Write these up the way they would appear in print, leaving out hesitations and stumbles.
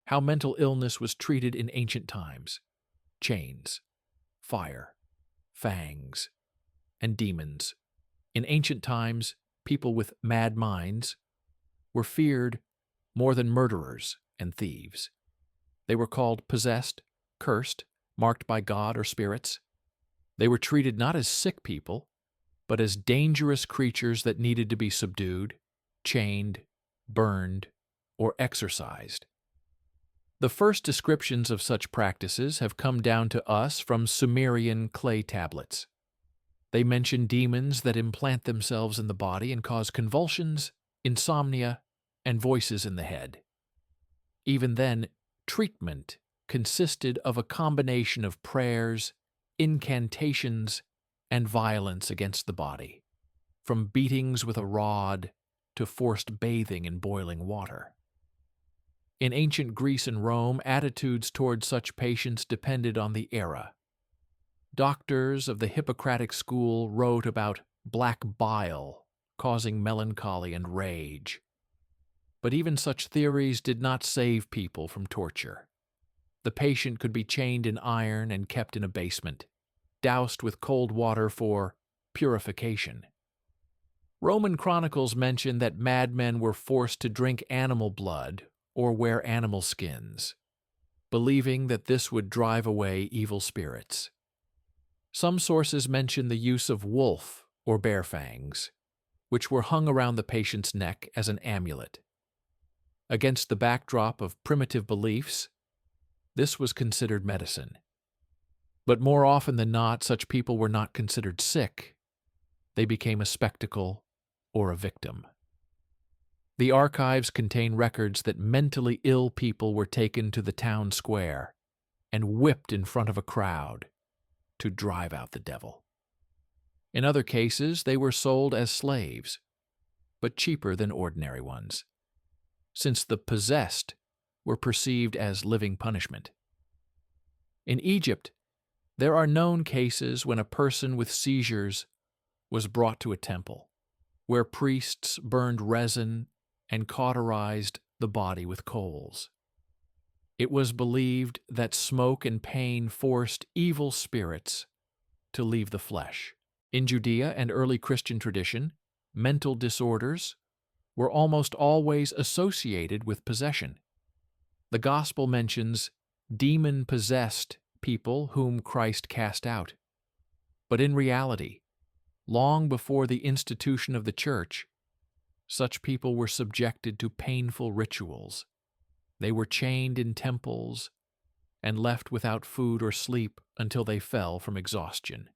How mental illness was treated in ancient times: chains, fire, fangs, and demons. In ancient times, people with mad minds were feared more than murderers and thieves. They were called possessed, cursed, marked by God or spirits. They were treated not as sick people, but as dangerous creatures that needed to be subdued, chained, burned, or exorcised. The first descriptions of such practices have come down to us from Sumerian clay tablets. They mention demons that implant themselves in the body and cause convulsions, insomnia, and voices in the head. Even then, treatment consisted of a combination of prayers, incantations, and violence against the body, from beatings with a rod to forced bathing in boiling water. In ancient Greece and Rome, attitudes toward such patients depended on the era. Doctors of the Hippocratic school wrote about black bile causing melancholy and rage. But even such theories did not save people from torture. The patient could be chained in iron and kept in a basement, doused with cold water for purification. Roman chronicles mention that madmen were forced to drink animal blood or wear animal skins, believing that this would drive away evil spirits. Some sources mention the use of wolf or bear fangs, which were hung around the patient's neck as an amulet. Against the backdrop of primitive beliefs, this was considered medicine. But more often than not, such people were not considered sick. They became a spectacle or a victim. The archives contain records that mentally ill people were taken to the town square and whipped in front of a crowd to drive out the devil. In other cases, they were sold as slaves, but cheaper than ordinary ones, since the possessed were perceived as living punishment. In Egypt, there are known cases when a person with seizures was brought to a temple, where priests burned resin and cauterized the body with coals. It was believed that smoke and pain forced evil spirits to leave the flesh. In Judea and early Christian tradition, mental disorders were almost always associated with possession. The Gospel mentions demon-possessed people whom Christ cast out. But in reality, long before the institution of the Church, such people were subjected to painful rituals. They were chained in temples and left without food or sleep until they fell from exhaustion.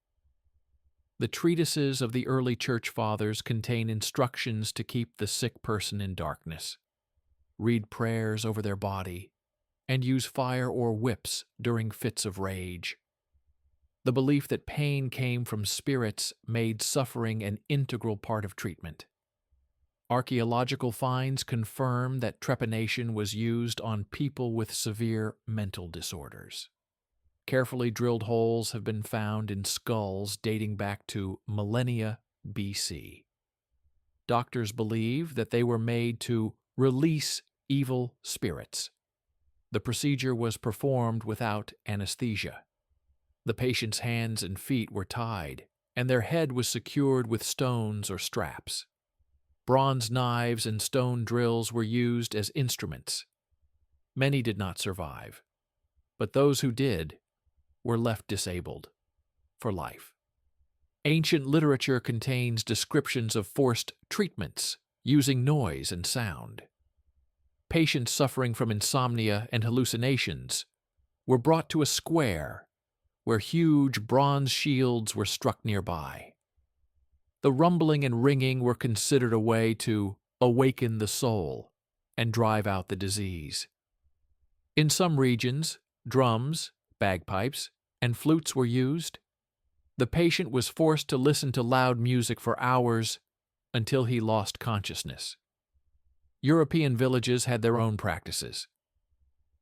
The treatises of the early Church Fathers contain instructions to keep the sick person in darkness, read prayers over their body, and use fire or whips during fits of rage. The belief that pain came from spirits made suffering an integral part of treatment. Archaeological finds confirm that trepanation was used on people with severe mental disorders. Carefully drilled holes have been found in skulls dating back to millennia BC. Doctors believe that they were made to release evil spirits. The procedure was performed without anesthesia. The patient's hands and feet were tied, and their head was secured with stones or straps. Bronze knives and stone drills were used as instruments. Many did not survive, but those who did were left disabled for life. Ancient literature contains descriptions of forced treatments using noise and sound. Patients suffering from insomnia and hallucinations were brought to a square where huge bronze shields were struck nearby. The rumbling and ringing were considered a way to awaken the soul and drive out the disease. In some regions, drums, bagpipes, and flutes were used. The patient was forced to listen to loud music for hours until he lost consciousness. European villages had their own practices.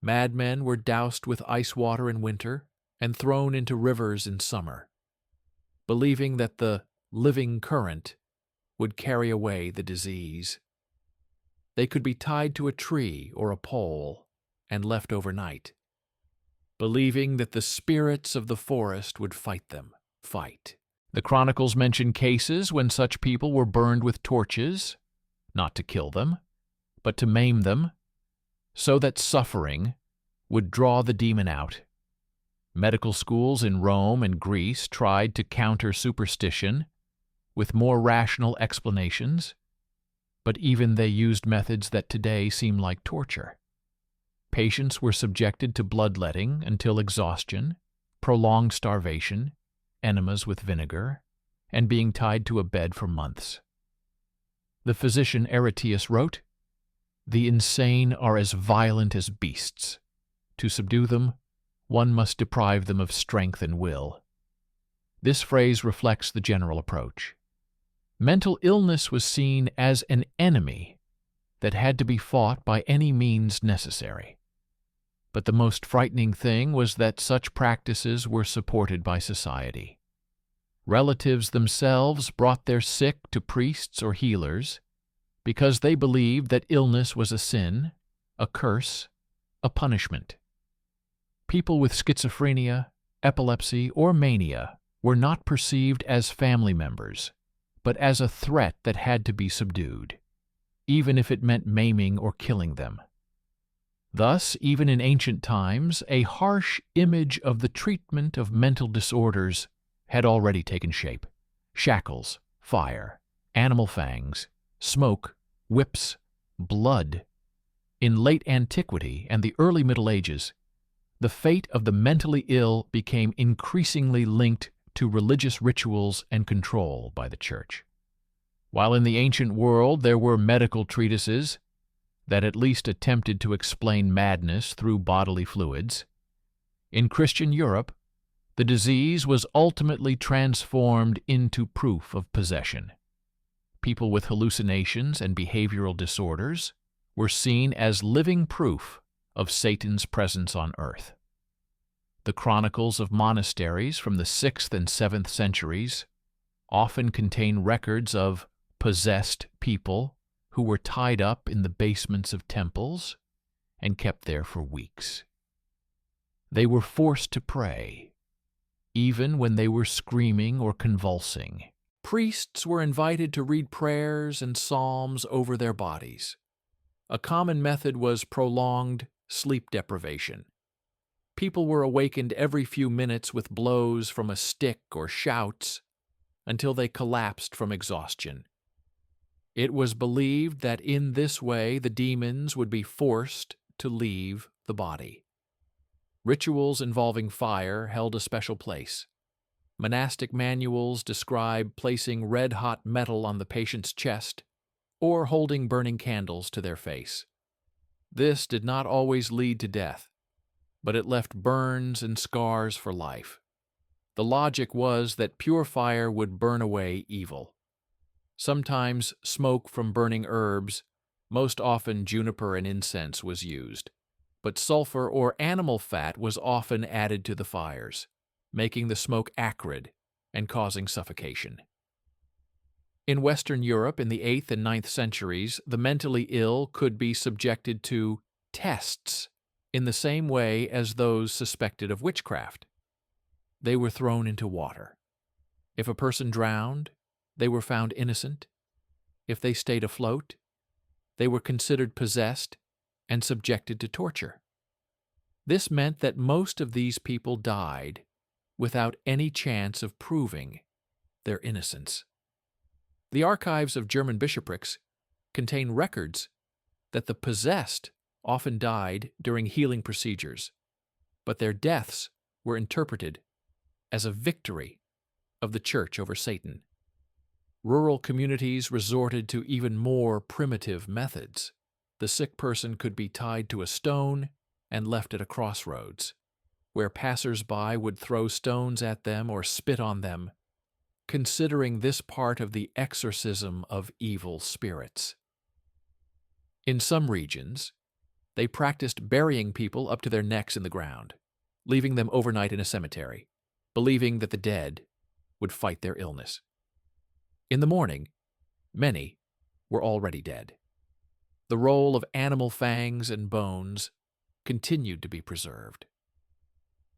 Madmen were doused with ice water in winter and thrown into rivers in summer, believing that the living current would carry away the disease. They could be tied to a tree or a pole and left overnight, believing that the spirits of the forest would fight them. The chronicles mention cases when such people were burned with torches, not to kill them, but to maim them, so that suffering would draw the demon out. Medical schools in Rome and Greece tried to counter superstition with more rational explanations, but even they used methods that today seem like torture. Patients were subjected to bloodletting until exhaustion, prolonged starvation, enemas with vinegar, and being tied to a bed for months. The physician Aretius wrote, "The insane are as violent as beasts. To subdue them, one must deprive them of strength and will." This phrase reflects the general approach. Mental illness was seen as an enemy that had to be fought by any means necessary. But the most frightening thing was that such practices were supported by society. Relatives themselves brought their sick to priests or healers because they believed that illness was a sin, a curse, a punishment. People with schizophrenia, epilepsy, or mania were not perceived as family members, but as a threat that had to be subdued, even if it meant maiming or killing them. Thus, even in ancient times, a harsh image of the treatment of mental disorders had already taken shape. Shackles, fire, animal fangs, smoke, whips, blood. In late antiquity and the early Middle Ages, the fate of the mentally ill became increasingly linked to religious rituals and control by the Church. While in the ancient world there were medical treatises that at least attempted to explain madness through bodily fluids, in Christian Europe, the disease was ultimately transformed into proof of possession. People with hallucinations and behavioral disorders were seen as living proof of Satan's presence on earth. The chronicles of monasteries from the 6th and 7th centuries often contain records of possessed people who were tied up in the basements of temples and kept there for weeks. They were forced to pray, even when they were screaming or convulsing. Priests were invited to read prayers and psalms over their bodies. A common method was prolonged sleep deprivation. People were awakened every few minutes with blows from a stick or shouts until they collapsed from exhaustion. It was believed that in this way the demons would be forced to leave the body. Rituals involving fire held a special place. Monastic manuals describe placing red-hot metal on the patient's chest or holding burning candles to their face. This did not always lead to death, but it left burns and scars for life. The logic was that pure fire would burn away evil. Sometimes smoke from burning herbs, most often juniper and incense, was used, but sulfur or animal fat was often added to the fires, making the smoke acrid and causing suffocation. In Western Europe in the 8th and 9th centuries, the mentally ill could be subjected to tests in the same way as those suspected of witchcraft. They were thrown into water. If a person drowned, they were found innocent. If they stayed afloat, they were considered possessed and subjected to torture. This meant that most of these people died without any chance of proving their innocence. The archives of German bishoprics contain records that the possessed often died during healing procedures, but their deaths were interpreted as a victory of the Church over Satan. Rural communities resorted to even more primitive methods. The sick person could be tied to a stone and left at a crossroads, where passers-by would throw stones at them or spit on them, considering this part of the exorcism of evil spirits. In some regions, they practiced burying people up to their necks in the ground, leaving them overnight in a cemetery, believing that the dead would fight their illness. In the morning, many were already dead. The role of animal fangs and bones continued to be preserved.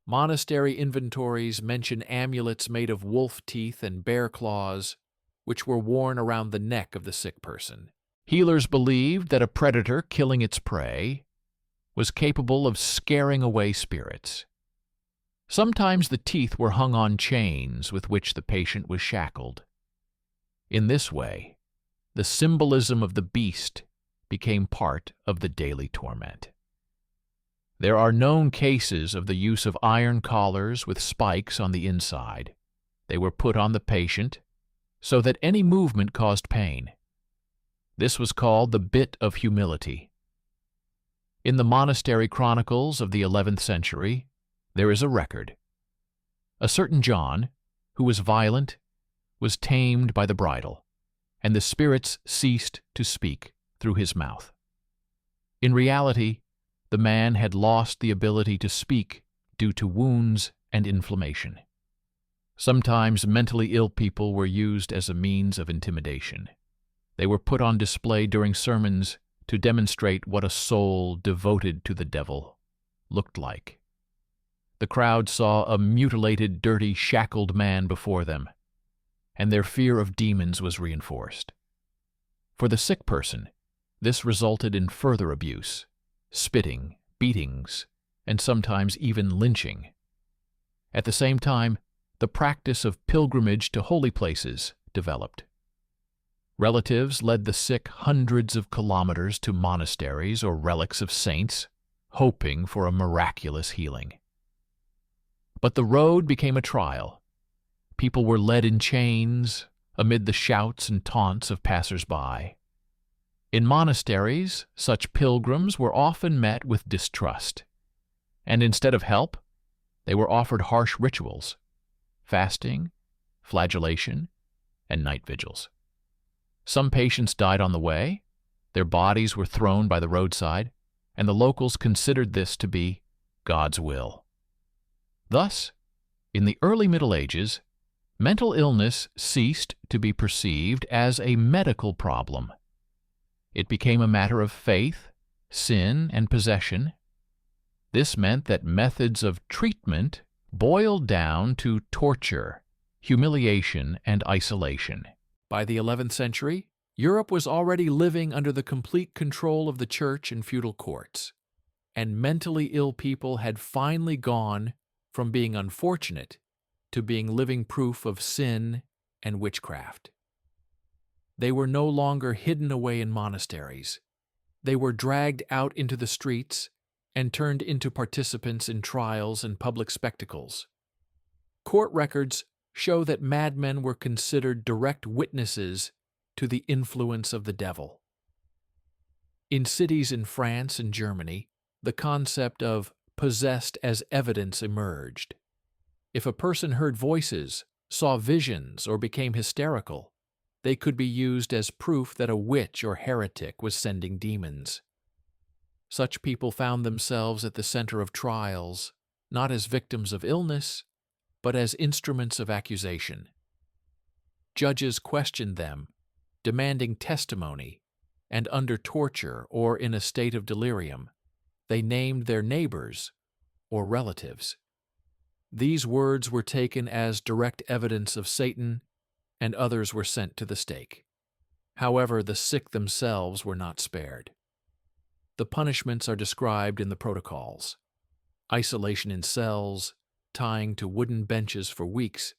Monastery inventories mention amulets made of wolf teeth and bear claws, which were worn around the neck of the sick person. Healers believed that a predator killing its prey was capable of scaring away spirits. Sometimes the teeth were hung on chains with which the patient was shackled. In this way, the symbolism of the beast became part of the daily torment. There are known cases of the use of iron collars with spikes on the inside. They were put on the patient so that any movement caused pain. This was called the bit of humility. In the monastery chronicles of the 11th century, there is a record. A certain John, who was violent, was tamed by the bridle, and the spirits ceased to speak through his mouth. In reality, the man had lost the ability to speak due to wounds and inflammation. Sometimes mentally ill people were used as a means of intimidation. They were put on display during sermons to demonstrate what a soul devoted to the devil looked like. The crowd saw a mutilated, dirty, shackled man before them, and their fear of demons was reinforced. For the sick person, this resulted in further abuse, spitting, beatings, and sometimes even lynching. At the same time, the practice of pilgrimage to holy places developed. Relatives led the sick hundreds of kilometers to monasteries or relics of saints, hoping for a miraculous healing. But the road became a trial. People were led in chains amid the shouts and taunts of passers-by. In monasteries, such pilgrims were often met with distrust, and instead of help, they were offered harsh rituals, fasting, flagellation, and night vigils. Some patients died on the way, their bodies were thrown by the roadside, and the locals considered this to be God's will. Thus, in the early Middle Ages, mental illness ceased to be perceived as a medical problem. It became a matter of faith, sin, and possession. This meant that methods of treatment boiled down to torture, humiliation, and isolation. By the 11th century, Europe was already living under the complete control of the church and feudal courts, and mentally ill people had finally gone from being unfortunate to being living proof of sin and witchcraft. They were no longer hidden away in monasteries. They were dragged out into the streets and turned into participants in trials and public spectacles. Court records show that madmen were considered direct witnesses to the influence of the devil. In cities in France and Germany, the concept of possessed as evidence emerged. If a person heard voices, saw visions, or became hysterical, they could be used as proof that a witch or heretic was sending demons. Such people found themselves at the center of trials, not as victims of illness, but as instruments of accusation. Judges questioned them, demanding testimony, and under torture or in a state of delirium, they named their neighbors or relatives. These words were taken as direct evidence of Satan, and others were sent to the stake. However, the sick themselves were not spared. The punishments are described in the protocols: isolation in cells, tying to wooden benches for weeks,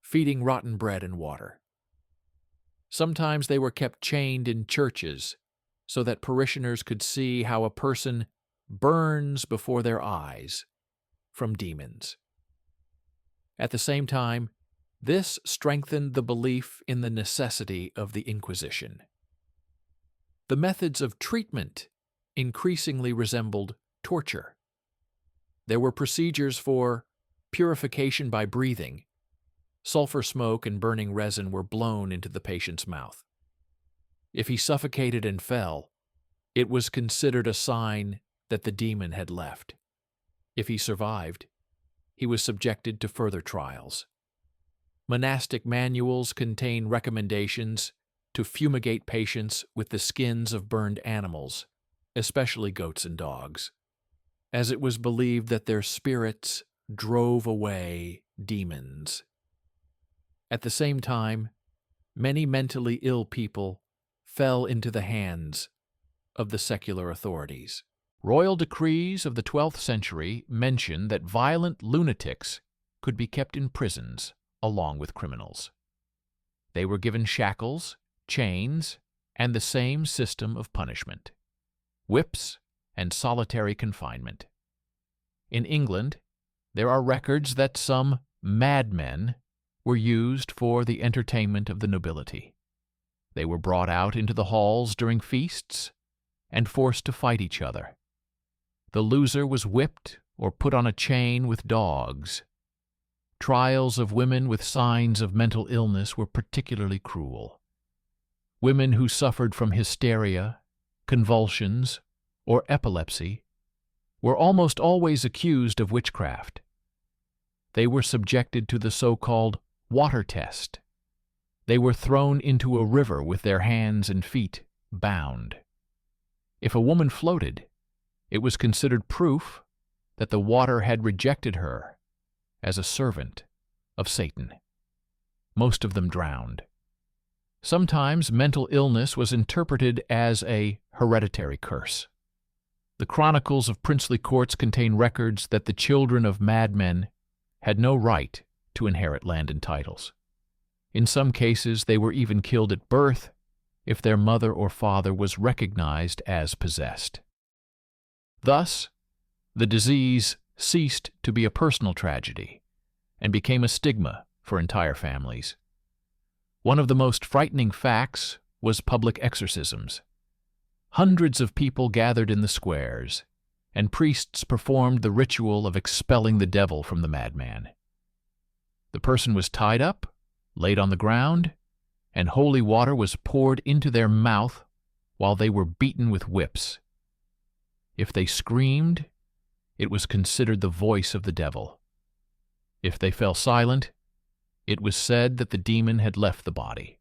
feeding rotten bread and water. Sometimes they were kept chained in churches so that parishioners could see how a person burns before their eyes from demons. At the same time, this strengthened the belief in the necessity of the Inquisition. The methods of treatment increasingly resembled torture. There were procedures for purification by breathing. Sulfur smoke and burning resin were blown into the patient's mouth. If he suffocated and fell, it was considered a sign that the demon had left. If he survived, he was subjected to further trials. Monastic manuals contain recommendations to fumigate patients with the skins of burned animals, especially goats and dogs. as it was believed that their spirits drove away demons. At the same time, many mentally ill people fell into the hands of the secular authorities. Royal decrees of the 12th century mention that violent lunatics could be kept in prisons along with criminals. They were given shackles, chains, and the same system of punishment: whips and solitary confinement. In England, there are records that some madmen were used for the entertainment of the nobility. They were brought out into the halls during feasts and forced to fight each other. The loser was whipped or put on a chain with dogs. Trials of women with signs of mental illness were particularly cruel. Women who suffered from hysteria, convulsions, or epilepsy were almost always accused of witchcraft. They were subjected to the so-called water test. They were thrown into a river with their hands and feet bound. If a woman floated, it was considered proof that the water had rejected her as a servant of Satan. Most of them drowned. Sometimes mental illness was interpreted as a hereditary curse. The chronicles of princely courts contain records that the children of madmen had no right to inherit land and titles. In some cases, they were even killed at birth if their mother or father was recognized as possessed. Thus, the disease ceased to be a personal tragedy and became a stigma for entire families. One of the most frightening facts was public exorcisms. Hundreds of people gathered in the squares, and priests performed the ritual of expelling the devil from the madman. The person was tied up, laid on the ground, and holy water was poured into their mouth while they were beaten with whips. If they screamed, it was considered the voice of the devil. If they fell silent, it was said that the demon had left the body.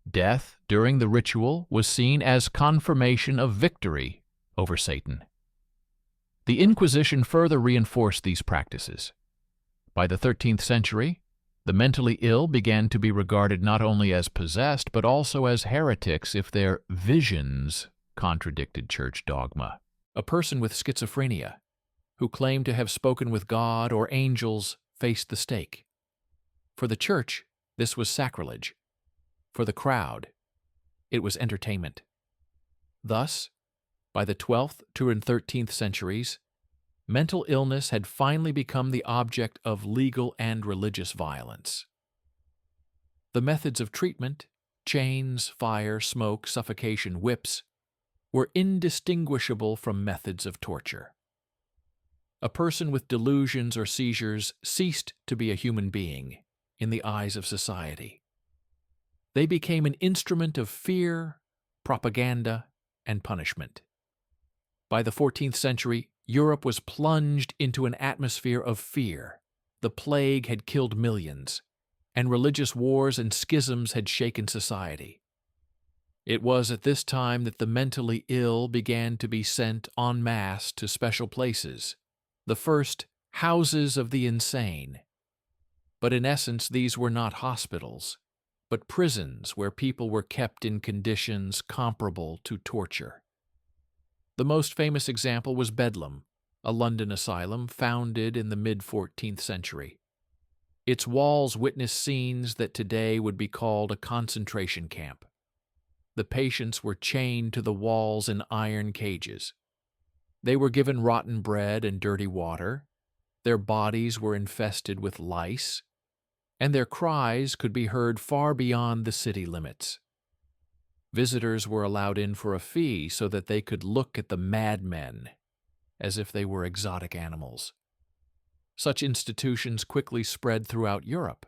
Death during the ritual was seen as confirmation of victory over Satan. The Inquisition further reinforced these practices. By the 13th century, the mentally ill began to be regarded not only as possessed but also as heretics if their visions contradicted church dogma. A person with schizophrenia who claimed to have spoken with God or angels faced the stake. For the church, this was sacrilege. For the crowd, it was entertainment. Thus, by the 12th to 13th centuries, mental illness had finally become the object of legal and religious violence. The methods of treatment, chains, fire, smoke, suffocation, whips, were indistinguishable from methods of torture. A person with delusions or seizures ceased to be a human being in the eyes of society. They became an instrument of fear, propaganda, and punishment. By the 14th century, Europe was plunged into an atmosphere of fear. The plague had killed millions, and religious wars and schisms had shaken society. It was at this time that the mentally ill began to be sent en masse to special places, the first houses of the insane. But in essence, these were not hospitals, but prisons where people were kept in conditions comparable to torture. The most famous example was Bedlam, a London asylum founded in the mid-14th century. Its walls witness scenes that today would be called a concentration camp. The patients were chained to the walls in iron cages. They were given rotten bread and dirty water. Their bodies were infested with lice, and their cries could be heard far beyond the city limits. Visitors were allowed in for a fee so that they could look at the madmen as if they were exotic animals. Such institutions quickly spread throughout Europe.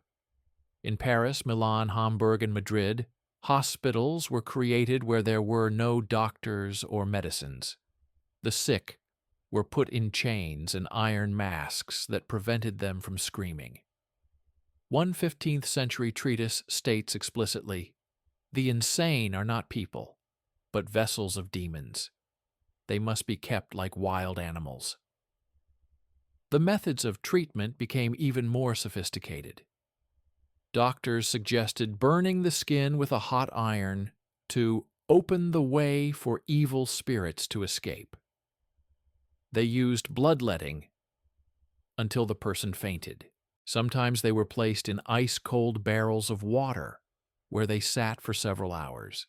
In Paris, Milan, Hamburg, and Madrid, hospitals were created where there were no doctors or medicines. The sick were put in chains and iron masks that prevented them from screaming. One 15th century treatise states explicitly, "The insane are not people, but vessels of demons. They must be kept like wild animals." the methods of treatment became even more sophisticated. Doctors suggested burning the skin with a hot iron to open the way for evil spirits to escape. They used bloodletting until the person fainted. Sometimes they were placed in ice-cold barrels of water, where they sat for several hours.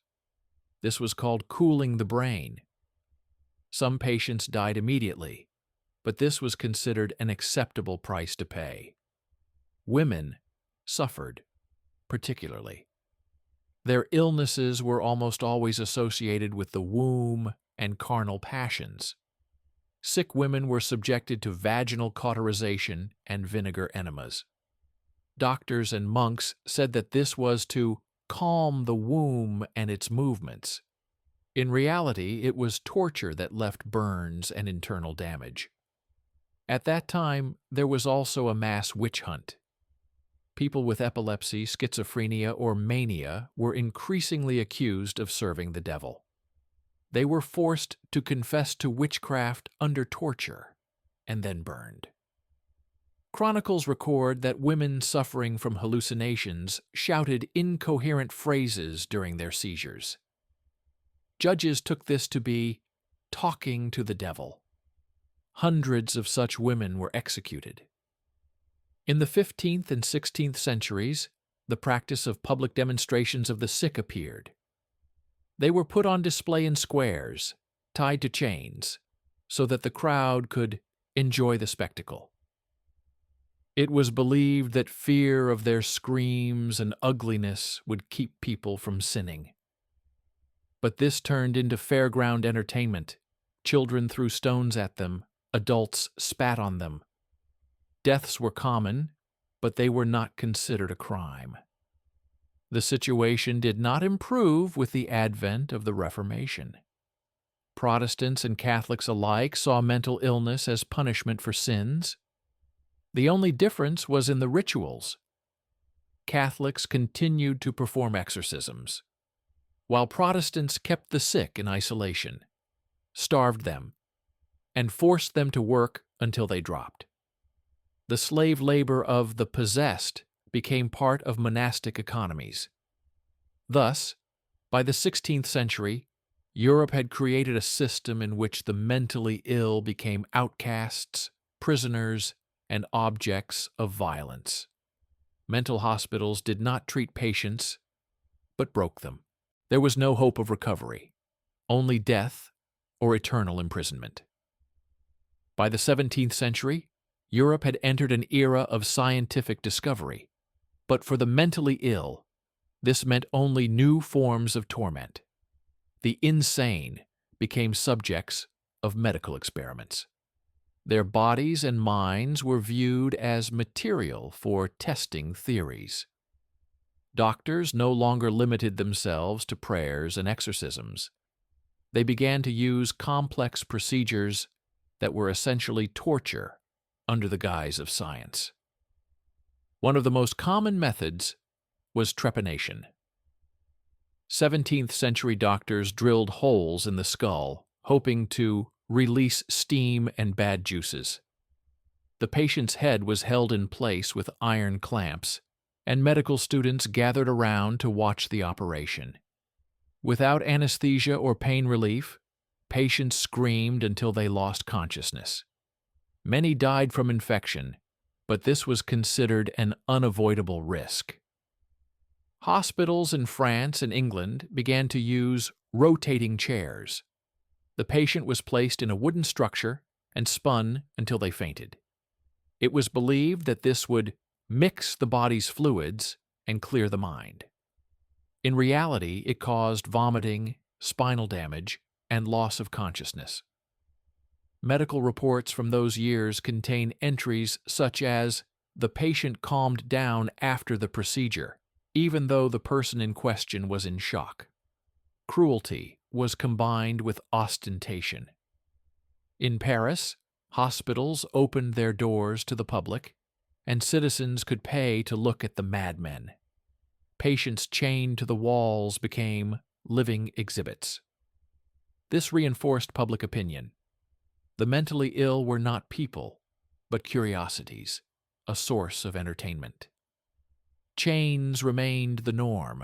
This was called cooling the brain. Some patients died immediately, but this was considered an acceptable price to pay. Women suffered, particularly. Their illnesses were almost always associated with the womb and carnal passions. Sick women were subjected to vaginal cauterization and vinegar enemas. Doctors and monks said that this was to calm the womb and its movements. In reality, it was torture that left burns and internal damage. At that time, there was also a mass witch hunt. People with epilepsy, schizophrenia, or mania were increasingly accused of serving the devil. They were forced to confess to witchcraft under torture and then burned. Chronicles record that women suffering from hallucinations shouted incoherent phrases during their seizures. Judges took this to be talking to the devil. Hundreds of such women were executed. In the 15th and 16th centuries, the practice of public demonstrations of the sick appeared. They were put on display in squares, tied to chains, so that the crowd could enjoy the spectacle. It was believed that fear of their screams and ugliness would keep people from sinning. But this turned into fairground entertainment. Children threw stones at them, adults spat on them. Deaths were common, but they were not considered a crime. The situation did not improve with the advent of the Reformation. Protestants and Catholics alike saw mental illness as punishment for sins. The only difference was in the rituals. Catholics continued to perform exorcisms, while Protestants kept the sick in isolation, starved them, and forced them to work until they dropped. The slave labor of the possessed became part of monastic economies. Thus, by the 16th century, Europe had created a system in which the mentally ill became outcasts, prisoners, and objects of violence. Mental hospitals did not treat patients, but broke them. There was no hope of recovery, only death or eternal imprisonment. By the 17th century, Europe had entered an era of scientific discovery, but for the mentally ill, this meant only new forms of torment. The insane became subjects of medical experiments. Their bodies and minds were viewed as material for testing theories. Doctors no longer limited themselves to prayers and exorcisms. They began to use complex procedures that were essentially torture under the guise of science. One of the most common methods was trepanation. 17th century doctors drilled holes in the skull, hoping to release steam and bad juices. The patient's head was held in place with iron clamps, and medical students gathered around to watch the operation. Without anesthesia or pain relief, patients screamed until they lost consciousness. Many died from infection, but this was considered an unavoidable risk. Hospitals in France and England began to use rotating chairs. The patient was placed in a wooden structure and spun until they fainted. It was believed that this would mix the body's fluids and clear the mind. In reality, it caused vomiting, spinal damage, and loss of consciousness. Medical reports from those years contain entries such as, "The patient calmed down after the procedure, even though the person in question was in shock." Cruelty was combined with ostentation. In Paris, hospitals opened their doors to the public, and citizens could pay to look at the madmen. Patients chained to the walls became living exhibits. This reinforced public opinion. The mentally ill were not people. but curiosities, a source of entertainment. Chains remained the norm.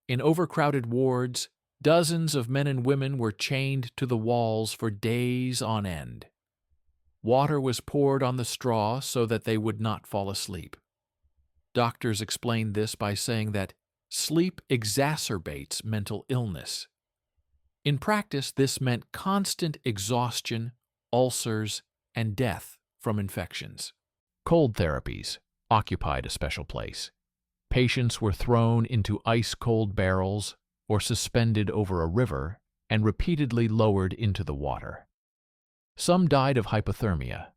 In overcrowded wards, dozens of men and women were chained to the walls for days on end. Water was poured on the straw so that they would not fall asleep. Doctors explained this by saying that sleep exacerbates mental illness. In practice, this meant constant exhaustion, ulcers, and death from infections. Cold therapies occupied a special place. Patients were thrown into ice-cold barrels or suspended over a river and repeatedly lowered into the water. Some died of hypothermia,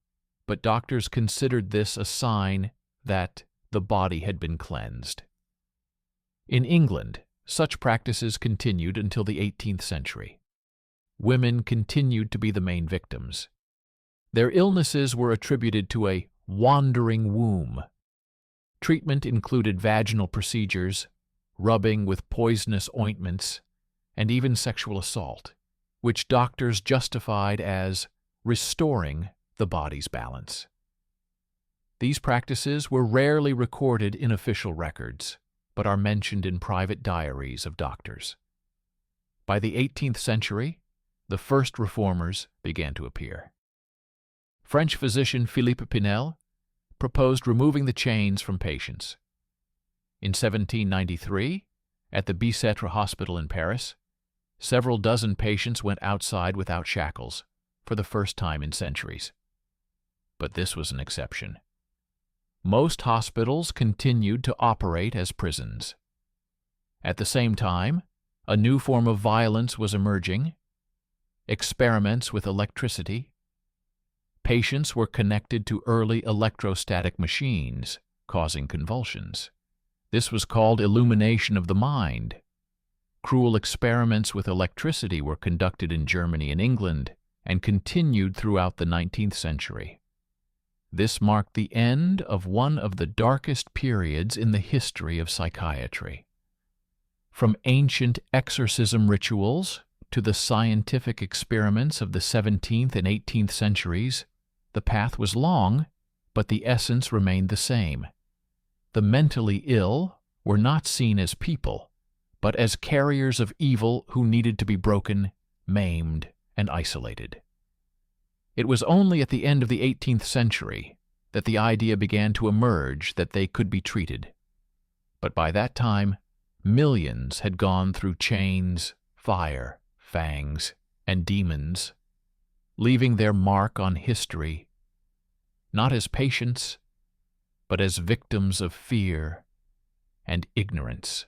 but doctors considered this a sign that the body had been cleansed. In England, such practices continued until the 18th century. Women continued to be the main victims. Their illnesses were attributed to a wandering womb. Treatment included vaginal procedures, rubbing with poisonous ointments, and even sexual assault, which doctors justified as restoring the body's balance. These practices were rarely recorded in official records, but are mentioned in private diaries of doctors. By the 18th century, the first reformers began to appear. French physician Philippe Pinel proposed removing the chains from patients. In 1793, at the Bicêtre Hospital in Paris, several dozen patients went outside without shackles for the first time in centuries. But this was an exception. Most hospitals continued to operate as prisons. At the same time, a new form of violence was emerging: experiments with electricity. Patients were connected to early electrostatic machines, causing convulsions. This was called illumination of the mind. Cruel experiments with electricity were conducted in Germany and England and continued throughout the 19th century. This marked the end of one of the darkest periods in the history of psychiatry. From ancient exorcism rituals to the scientific experiments of the 17th and 18th centuries, the path was long, but the essence remained the same. The mentally ill were not seen as people, but as carriers of evil who needed to be broken, maimed, and isolated. It was only at the end of the 18th century that the idea began to emerge that they could be treated. But by that time, millions had gone through chains, fire, fangs, and demons, leaving their mark on history, not as patients, but as victims of fear and ignorance.